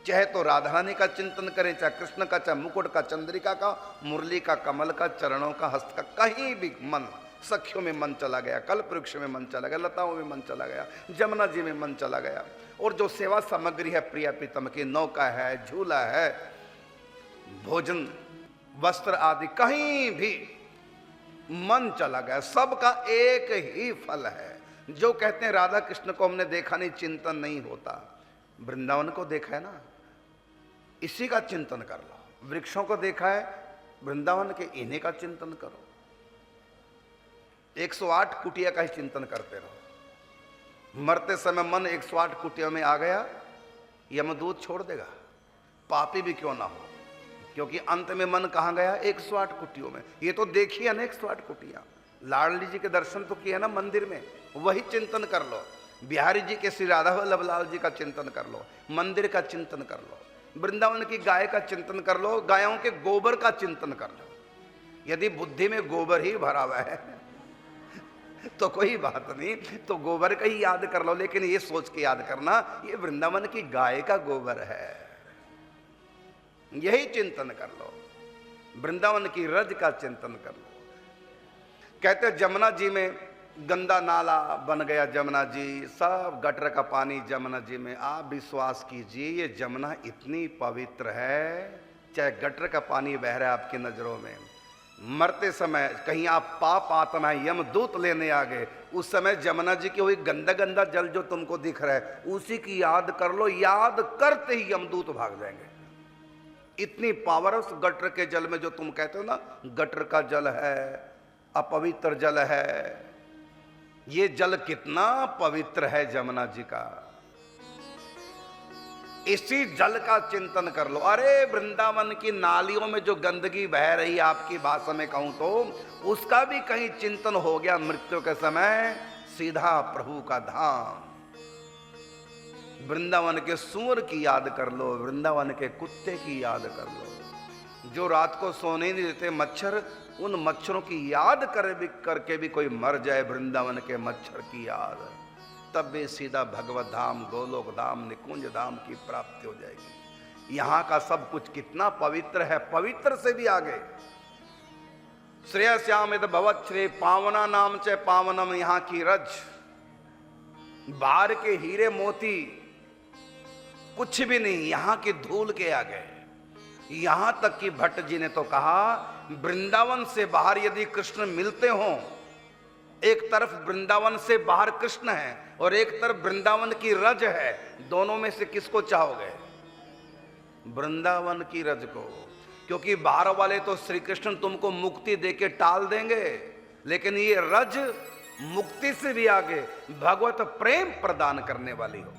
चाहे तो राधा रानी का चिंतन करें, चाहे कृष्ण का, चाहे मुकुट का, चंद्रिका का, मुरली का, कमल का, चरणों का, हस्त का, कहीं भी मन, सखियों में मन चला गया, कल्प वृक्ष में मन चला गया, लताओं में मन चला गया, जमुना जी में मन चला गया। और जो सेवा सामग्री है प्रिया प्रीतम की, नौका है, झूला है, भोजन, वस्त्र आदि, कहीं भी मन चला गया। सबका एक ही फल है। जो कहते हैं राधा कृष्ण को हमने देखा नहीं, चिंतन नहीं होता, वृंदावन को देखा है ना, इसी का चिंतन कर लो। वृक्षों को देखा है, वृंदावन के, इन्हीं का चिंतन करो। 108 कुटिया का ही चिंतन करते रहो। मरते समय मन 108 कुटिया में आ गया, यमदूत छोड़ देगा, पापी भी क्यों ना हो, क्योंकि अंत में मन कहां गया? 108 कुटियों में। ये तो देखिए ना 108 कुटिया। लाडली जी के दर्शन तो किए ना मंदिर में, वही चिंतन कर लो। बिहारी जी के श्री राधा वल्लभलाल जी का चिंतन कर लो, मंदिर का चिंतन कर लो, वृंदावन की गाय का चिंतन कर लो, गायों के गोबर का चिंतन कर लो। यदि बुद्धि में गोबर ही भरा हुआ है तो कोई बात नहीं, तो गोबर का ही याद कर लो, लेकिन ये सोच के याद करना ये वृंदावन की गाय का गोबर है, यही चिंतन कर लो। वृंदावन की रज का चिंतन कर लो। कहते जमुना जी में गंदा नाला बन गया, जमुना जी सब गटर का पानी जमुना जी में। आप विश्वास कीजिए ये जमुना इतनी पवित्र है, चाहे गटर का पानी बह रहा है आपकी नजरों में, मरते समय कहीं आप पाप आत्मा यमदूत लेने आ गए, उस समय जमुना जी की वही गंदा गंदा जल जो तुमको दिख रहा है उसी की याद कर लो, याद करते ही यमदूत भाग जाएंगे। इतनी पावर उस गटर के जल में, जो तुम कहते हो ना गटर का जल है, अपवित्र जल है, ये जल कितना पवित्र है जमुना जी का। इसी जल का चिंतन कर लो। अरे वृंदावन की नालियों में जो गंदगी बह रही, आपकी भाषा में कहूं तो, उसका भी कहीं चिंतन हो गया मृत्यु के समय, सीधा प्रभु का धाम। वृंदावन के सूअर की याद कर लो, वृंदावन के कुत्ते की याद कर लो। जो रात को सोने नहीं देते मच्छर, उन मच्छरों की याद करके भी कोई मर जाए, वृंदावन के मच्छर की याद, तब भी सीधा भगवत धाम, गोलोक धाम, निकुंज धाम की प्राप्ति हो जाएगी। यहां का सब कुछ कितना पवित्र है, पवित्र से भी आगे। श्रेयस्याम यद भवत श्रेय पावना नाम च पावनम, यहां की रज, बाहर के हीरे मोती कुछ भी नहीं, यहां की धूल के आगे। यहां तक कि भट्ट जी ने तो कहा वृंदावन से बाहर यदि कृष्ण मिलते हों, एक तरफ वृंदावन से बाहर कृष्ण है और एक तरफ वृंदावन की रज है, दोनों में से किसको चाहोगे? वृंदावन की रज को, क्योंकि बाहर वाले तो श्री कृष्ण तुमको मुक्ति देके टाल देंगे, लेकिन ये रज मुक्ति से भी आगे भगवत प्रेम प्रदान करने वाली हो।